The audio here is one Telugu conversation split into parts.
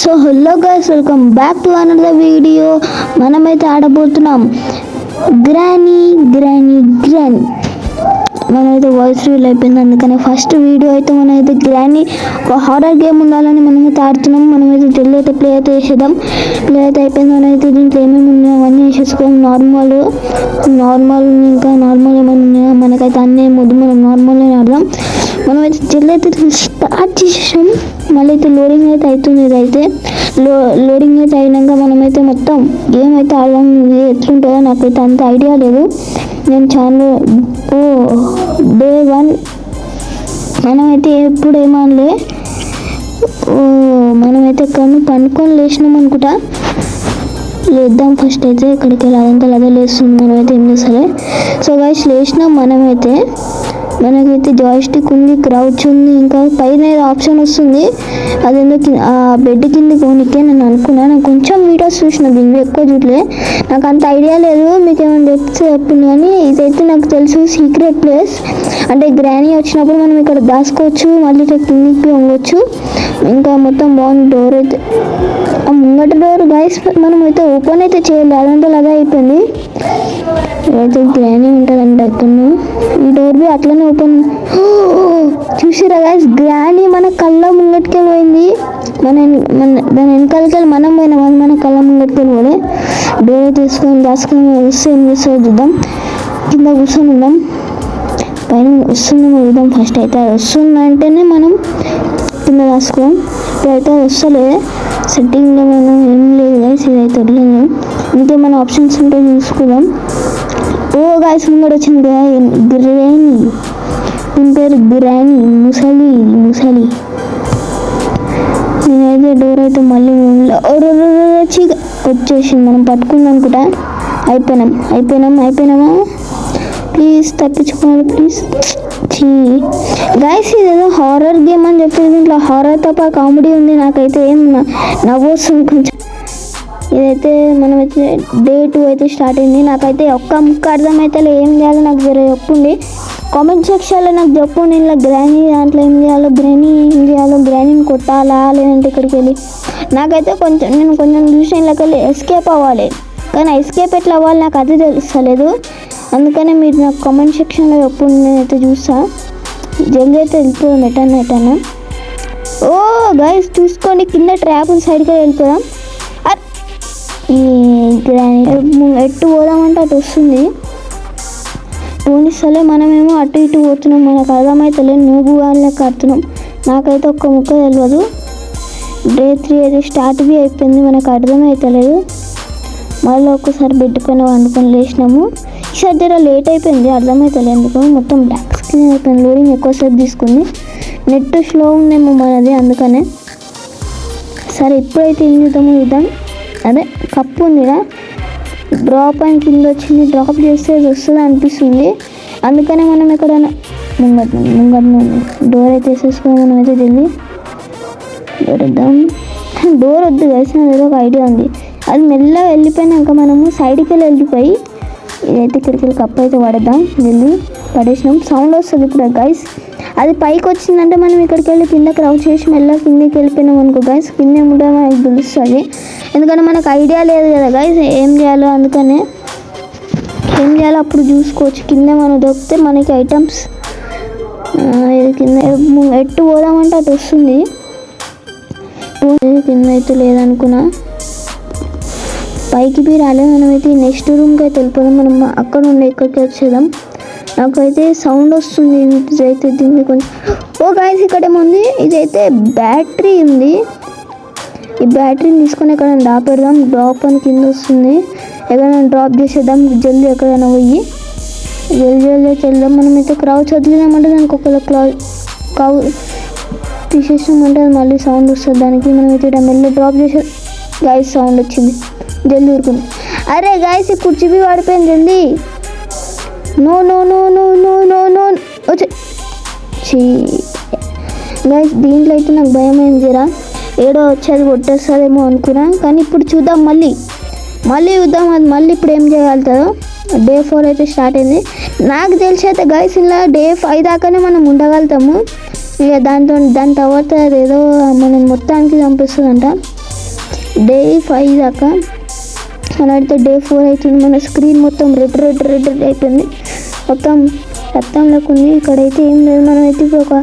So hello guys, welcome back to another video. మనమైతే ఆడబోతున్నాం గ్రానీ. మనమైతే వాయిస్ రివీల్ అయిపోయింది, అందుకని ఫస్ట్ వీడియో అయితే మనమైతే గ్రానీ ఒక హారర్ గేమ్ ఉండాలని మనమైతే ఆడుతున్నాం. మనమైతే జల్లి అయితే ప్లే అయితే చేసేద్దాం. ప్లే అయితే అయిపోయింది. మనమైతే దీంట్లో ఏమేమి ఉన్నాయో అవన్నీ వేసేసుకోవాలి. నార్మల్ ఇంకా నార్మల్ ఏమైనా ఉన్నాయో మనకైతే అన్నీ ముద్దు మనం నార్మల్గా ఆడదాం. మనమైతే జల్లి అయితే స్టార్ట్ చేసేసాం. మళ్ళీ అయితే లోడింగ్ అయితే అవుతుంది. ఇదైతే లోడింగ్ అయితే అయినాక మనమైతే మొత్తం గేమ్ అయితే ఆడదాం. ఎట్లుంటుందో నాకైతే అంత ఐడియా లేదు. నేను చాలా డే 1 మనమైతే ఎప్పుడు ఏమనలే. మనమైతే పనుకొని లేచినాం అనుకుంటా. లేద్దాం ఫస్ట్ అయితే ఇక్కడికి వెళ్ళి అదంతా అదే లేస్తుంది. మనమైతే ఏం చేస్తారే. సో గైస్ లేచినాం. మనకైతే జాయిస్టిక్ ఉంది, క్రౌచ్ ఉంది, ఇంకా పైన ఏదో ఆప్షన్ వస్తుంది. అదేందుకు ఆ బెడ్ కింద కొనికే నేను అనుకున్నాను. నేను కొంచెం వీడియోస్ చూసిన, దీన్ని ఎక్కువ చూడలే, నాకు అంత ఐడియా లేదు. మీకు ఏమైనా చెప్పింది కానీ ఇదైతే నాకు తెలుసు సీక్రెట్ ప్లేస్. అంటే గ్రానీ వచ్చినప్పుడు మనం ఇక్కడ దాచుకోవచ్చు, మళ్ళీ కిందికి వంగొచ్చు. ఇంకా మొత్తం బాగుంది. డోర్ అయితే ఆ ముంగట డోర్ గైస్ మనం అయితే ఓపెన్ అయితే చేయాలి. అదంతా అదే అయిపోయింది. అయితే గ్రానీ ఉంటుందంట అక్కడ. ఈ డోర్ బి అట్లనే ఓపెన్. చూసిరా గైస్, గ్రానీ మన కళ్ళ ముంగటికే పోయింది. దాని వెనకాలకి మనం పోయినాం, అది మన కళ్ళ ముంగటికే పోలే. డోర్ తీసుకొని దాచుకొని వస్తే ఏం చేస్తుందో చూద్దాం. కింద కూర్చొని ఉందాం. పైన వస్తుందేమో చూద్దాం ఫస్ట్ అయితే. అది వస్తుందంటేనే మనం కింద దాచుకోం. ఇప్పుడైతే వస్తలే. సెట్టింగ్లో మనం ఏం లేదు గైస్, ఇదైతే వదిలేదు. ఇంకేమైనా ఆప్షన్స్ ఉంటే చూసుకుందాం. ఓ గైస్ ముంగడు వచ్చింది గ్రానీ. దీని పేరు గ్రానీ. ముసలి. నేనైతే డోర్ అయితే మళ్ళీ వచ్చేసింది. మనం పట్టుకుందాం అనుకుంటా. అయిపోయినామా. ప్లీజ్ తప్పించుకోవాలి ప్లీజ్. గైస్ ఇదేదో హారర్ గేమ్ అని చెప్పేసి దీంట్లో హారర్ తప్ప కామెడీ ఉంది. నాకైతే ఏం నవ్వు వస్తుంది కొంచెం. ఇదైతే మనమైతే డే 2 అయితే స్టార్ట్ అయింది. నాకైతే ఒక్క ముక్క అర్థమైతే ఏం చేయాలో నాకు వేరే చెప్పుండి కామెంట్ సెక్షన్లో నాకు చెప్పండి. ఇలా గ్రానీ దాంట్లో ఏం చేయాలో, గ్రానీని కొట్టాలా లేదంటే ఇక్కడికి వెళ్ళి. నాకైతే నేను కొంచెం చూసిన ఇళ్ళకి వెళ్ళి ఎస్కేప్ అవ్వాలి, కానీ ఎస్కేప్ ఎట్లా అవ్వాలి నాకు అది తెలుస్తలేదు. అందుకనే మీరు నాకు కామెంట్ సెక్షన్లో చెప్పండి, నేనైతే చూస్తా. జల్దీ అయితే వెళ్ళిపోదాం ఎటన్నా. ఓ గైస్ చూసుకోండి, కింద ట్రాప్ సైడ్కి వెళ్ళిపోదాం. ఈ గ్రానీ ఎట్టు పోదామంటే అటు వస్తుంది. పోనిస్తలే, మనమేమో అటు ఇటు పోతున్నాం. మనకు అర్థమవుతలే, నువ్వు వాళ్ళకి ఆడుతున్నాం. నాకైతే ఒక్క ముక్క తెలియదు. డే 3 అయితే స్టార్ట్ బి అయిపోయింది. మనకు అర్థమవుతలేదు. మళ్ళీ ఒక్కసారి బెడ్ పైన వండుకొని లేచినాము. ఈసారి జర లేట్ అయిపోయింది, అర్థమవుతలేదు ఎందుకు. మొత్తం బ్లాక్ స్క్రీన్ అయిపోయింది. లోడింగ్ ఎక్కువసేపు తీసుకుంది. నెట్ స్లో ఉందేమో మనది, అందుకనే. సరే ఇప్పుడైతే ఏం చూద్దాం. అదే కప్పు ఉందిరా, డ్రాప్ అని కింద వచ్చింది. డ్రాప్ చేస్తే అది వస్తుంది అనిపిస్తుంది. అందుకనే మనం ఎక్కడైనా ముంగట్న ఉంది. డోర్ అయితే వేసేసుకొని మనం అయితే జల్దీ డోర్ ఇద్దాం. డోర్ వద్దు కలిసి ఏదో ఒక ఐడియా ఉంది. అది మెల్లగా వెళ్ళిపోయినాక మనము సైడ్కి వెళ్ళిపోయి ఇదైతే ఇక్కడికి వెళ్ళి కప్పు అయితే పడేద్దాం. జల్దీ పడేసినాం. సౌండ్ వస్తుంది ఇప్పుడు గైస్. అది పైకి వచ్చిందంటే మనం ఇక్కడికి వెళ్ళి కింద క్రౌచ్ చేసి మెల్లగా కిందకి వెళ్ళిపోయినాం అనుకో గైస్, కింద ఏముంటుందో మనకు తెలుస్తుంది. ఎందుకంటే మనకు ఐడియా లేదు కదా గైస్ ఏం చేయాలో. అందుకనే ఏం చేయాలో అప్పుడు చూసుకోవచ్చు. కింద మనం దొరికితే మనకి ఐటమ్స్ కింద ఎట్టు పోదామంటే అటు వస్తుంది. కింద అయితే లేదనుకున్నా, పైకి బి రాలేదు. మనమైతే నెక్స్ట్ రూమ్కి అయితే వెళ్ళిపోదాం. మనం అక్కడ ఉండే ఇక్కడికి వచ్చేద్దాం. నాకైతే సౌండ్ వస్తుంది. ఇదైతే దీన్ని కొంచెం ఓ గైస్ ఇక్కడ ఏముంది, ఇదైతే బ్యాటరీ ఉంది. ఈ బ్యాటరీని తీసుకొని ఎక్కడైనా దాపెడదాం. డ్రాప్ అని కింద వస్తుంది, ఎక్కడైనా డ్రాప్ చేసేద్దాం. జల్దీ ఎక్కడైనా పోయి జల్దీ వెళ్దాం. మనమైతే క్రౌచ్ వదిలేదామంటే దానికి ఒక కౌ తీసేసామంటే అది మళ్ళీ సౌండ్ వస్తుంది దానికి. మనమైతే ఇక్కడ మెల్లి డ్రాప్ చేసే గైస్ సౌండ్ వచ్చింది. జల్దీ ఊరుకుంది. అరే గైస్ ఈ కుర్చీ పడిపోయింది. జల్దీ నో వచ్చే గైస్ దీంట్లో అయితే నాకు భయం అయింది. జరా ఏడో వచ్చేది కొట్టేస్తుందేమో అనుకున్నా, కానీ ఇప్పుడు చూద్దాం. మళ్ళీ చూద్దాం అది మళ్ళీ ఇప్పుడు ఏం చేయగలుగుతుందో. డే 4 అయితే స్టార్ట్ అయింది. నాకు తెలిసి అయితే గైస్ ఇలా డే 5 దాకానే మనం ఉండగలుగుతాము. ఇక దాని తర్వాత అదేదో మనం మొత్తానికి చంపిస్తుందంట. డే 5 దాకా. అలా అయితే డే 4 అవుతుంది. మన స్క్రీన్ మొత్తం రెడ్ అయిపోయింది, మొత్తం రక్తంలోకి ఉంది. ఇక్కడైతే ఏం లేదు. మనం అయితే ఇప్పుడు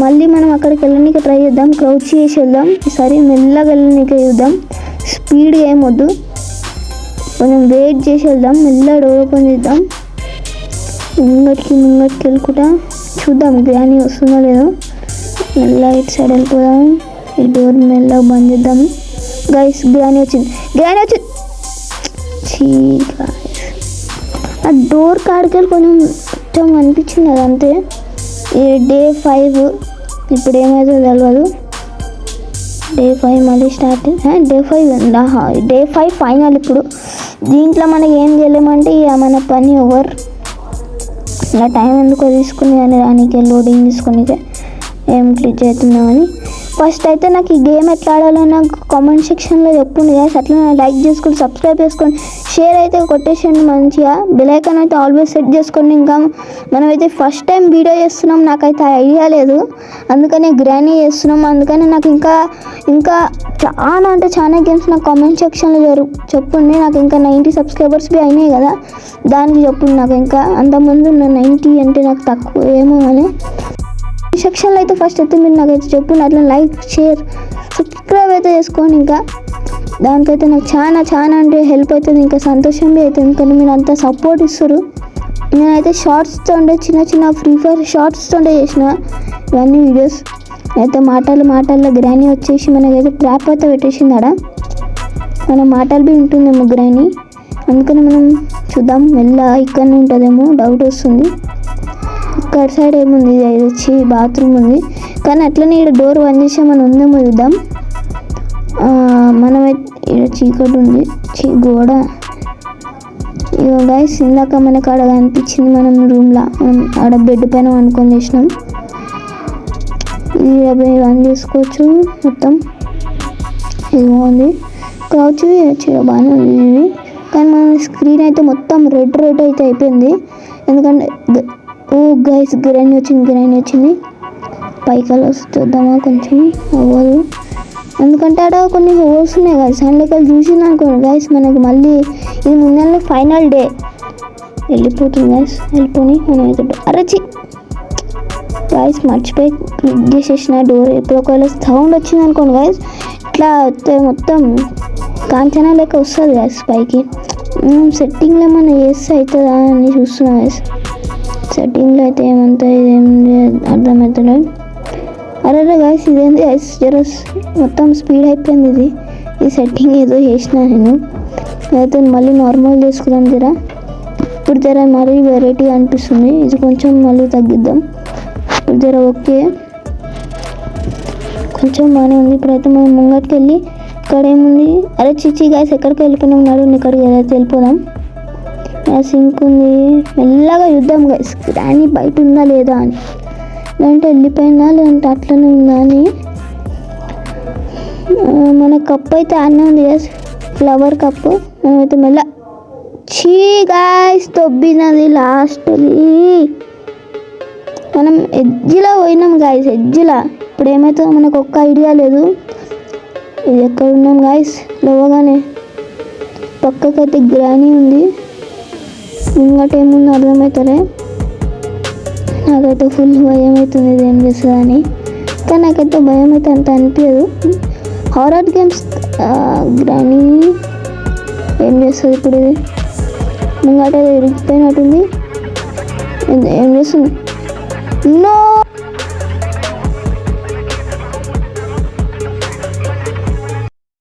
మళ్ళీ మనం అక్కడికి వెళ్ళడానికి ట్రై చేద్దాం. క్రౌచ్ చేసి వెళ్దాం. ఈసారి మెల్లగా వెళ్ళడానికి చూద్దాం, స్పీడ్గా ఏమొద్దు, కొంచెం వెయిట్ చేసి వెళ్దాం. మెల్లగా డోర్ ఓపెన్ చేద్దాం. ముంగటికి వెళ్ళుకుంటా చూద్దాం గ్రానీ వస్తుందో లేదో. మెల్లగా ఇటు సైడ్ వెళ్ళిపోదాం. ఈ డోర్ మెల్లగా బంద్ చేద్దాం. గైస్ గ్రానీ వచ్చింది. ఆ డోర్ కాడికి కొంచెం అనిపించింది అది అంతే. ఈ డే 5 ఇప్పుడు ఏమైతే తెలియదు. డే 5 మళ్ళీ స్టార్ట్. Day 5 final. ఇప్పుడు దీంట్లో మనకి ఏం చేయలేమంటే ఇక మన పని ఓవర్. ఇలా టైం ఎందుకో తీసుకుని కానీ రానికి లోడింగ్ తీసుకుని ఏం క్లిక్ అవుతున్నామని. ఫస్ట్ అయితే నాకు ఈ గేమ్ ఎట్లా ఆడాలో నాకు కామెంట్ సెక్షన్లో చెప్పుంది గాయస్. అట్లా లైక్ చేసుకొని సబ్స్క్రైబ్ చేసుకోండి, షేర్ అయితే కొట్టేసండి మంచిగా. బెల్ ఐకాన్ అయితే ఆల్వేస్ సెట్ చేసుకోండి. ఇంకా మనమైతే ఫస్ట్ టైం వీడియో చేస్తున్నాం, నాకైతే ఐడియా లేదు, అందుకనే గ్రానీ చేస్తున్నాం. అందుకని నాకు ఇంకా చాలా అంటే చాలా గేమ్స్ నాకు కామెంట్ సెక్షన్లో చెప్పండి. నాకు ఇంకా 90 సబ్స్క్రైబర్స్ అయినాయి కదా, దానికి చెప్పండి. నాకు ఇంకా అంతకుముందు 90 అంటే నాకు తక్కువ ఏమో అని సెక్షన్లో అయితే ఫస్ట్ అయితే మీరు నాకైతే చెప్పండి. అట్లా లైక్ షేర్ సబ్స్క్రైబ్ అయితే చేసుకోండి. ఇంకా దానికైతే నాకు చాలా అంటే హెల్ప్ అవుతుంది, ఇంకా సంతోషం అవుతుంది. కానీ మీరు అంతా సపోర్ట్ ఇస్తారు. నేనైతే షార్ట్స్తో ఉండే చిన్న ఫ్రీ ఫైర్ షార్ట్స్తో చేసిన ఇవన్నీ వీడియోస్. అయితే మాటల్లో గ్రానీ వచ్చేసి మనకైతే ట్రాప్ అయితే పెట్టేసింది ఆడ. మన మాటలు బి ఉంటుందేమో గ్రానీ, అందుకని మనం చూద్దాం. ఇక్కడనే ఉంటుందేమో డౌట్ వస్తుంది. ఇక్కడ సైడ్ ఏముంది, ఇది వచ్చి బాత్రూమ్ ఉంది. కానీ అట్లనే ఇక్కడ డోర్ బంద్ చేసా మనం ఉందేమో చూద్దాం. మనమైతే ఇక్కడ చీకటి ఉంది, గోడ. ఇగో గైస్ ఇందాక మనకు ఆడ కనిపించింది మనం రూమ్లో, మనం ఆడ బెడ్ పైన అనుకొని చేసినాం. ఇది బంద్ చేసుకోవచ్చు మొత్తం. ఇది బాగుంది, క్రౌచ్ బాగానే ఉంది ఇది. కానీ మన స్క్రీన్ అయితే మొత్తం రెడ్ అయితే అయిపోయింది. ఎందుకంటే ఓ గైస్ గ్రైన్ వచ్చింది. పైకి చూద్దామా, కొంచెం అవ్వదు ఎందుకంటే ఆడ కొన్ని హోల్స్ ఉన్నాయి గైస్. అందులోకి చూసింది అనుకోండి గైస్, మనకి మళ్ళీ ఇది ముందర ఫైనల్ డే వెళ్ళిపోతుంది గైస్. వెళ్ళిపోయి మనం అయితే అరచి గైస్ మర్చిపోయి క్లిక్ చేసేసిన డోర్. ఎప్పుడు ఒకవేళ సౌండ్ వచ్చింది అనుకోండి గైస్, ఇట్లా మొత్తం కాంచనా లెక్క వస్తుంది గైస్ పైకి. సెట్టింగ్లో ఏమన్నా చేస్తే అవుతుందా అని చూస్తున్నా గైస్. సెట్టింగ్లో అయితే ఏమంతా ఇదేం అర్థమవుతలేదు. అరే గైస్ ఇదేంటి గైస్ మొత్తం స్పీడ్ అయిపోయింది. ఈ సెట్టింగ్ ఏదో చేసిన నేను. అయితే మళ్ళీ నార్మల్ చేసుకుందాం జరా. ఇప్పుడు జర మరీ వెరైటీ అనిపిస్తుంది, ఇది కొంచెం మళ్ళీ తగ్గిద్దాం. ఇప్పుడు జర ఓకే కొంచెం బాగానే ఉంది. ఇప్పుడైతే మనం ముంగటికి వెళ్ళి ఇక్కడ ఏముంది, అరే చిచ్చి గైస్ ఎక్కడికి వెళ్ళిపోయినా ఉన్నాడు, ఇక్కడికి ఏదైతే వెళ్ళిపోదాం. సింక్ ఉంది, మెల్లగా చూద్దాం గైస్ గ్రానీ బయట ఉందా లేదా అని. లేదంటే వెళ్ళిపోయిందా లేదంటే అట్లనే ఉందా అని. మన కప్ అయితే అన్నీ ఉంది గైస్, ఫ్లవర్ కప్పు. మనమైతే చీ గైస్ తొబ్బినది లాస్ట్ది. మనం ఎడ్జ్లో పోయినాం గైస్, ఎడ్జ్లో. ఇప్పుడు ఏమవుతుందో మనకు ఒక్క ఐడియా లేదు. ఇది ఎక్కడ ఉన్నాం గైస్, లోగానే పక్కకైతే గ్రానీ ఉంది, ముంగట ఏముందో అర్థమవుతారే. నాకైతే ఫుల్ భయం అవుతుంది ఇది ఏం చేస్తుందని. కానీ నాకైతే భయం అయితే అంత అనిపించదు. హారర్ గేమ్స్ గ్రానీ ఏం చేస్తుంది ఇప్పుడు, ఇది ముంగట ఇరిగిపోయినట్టుంది. ఏం చేస్తుంది, నో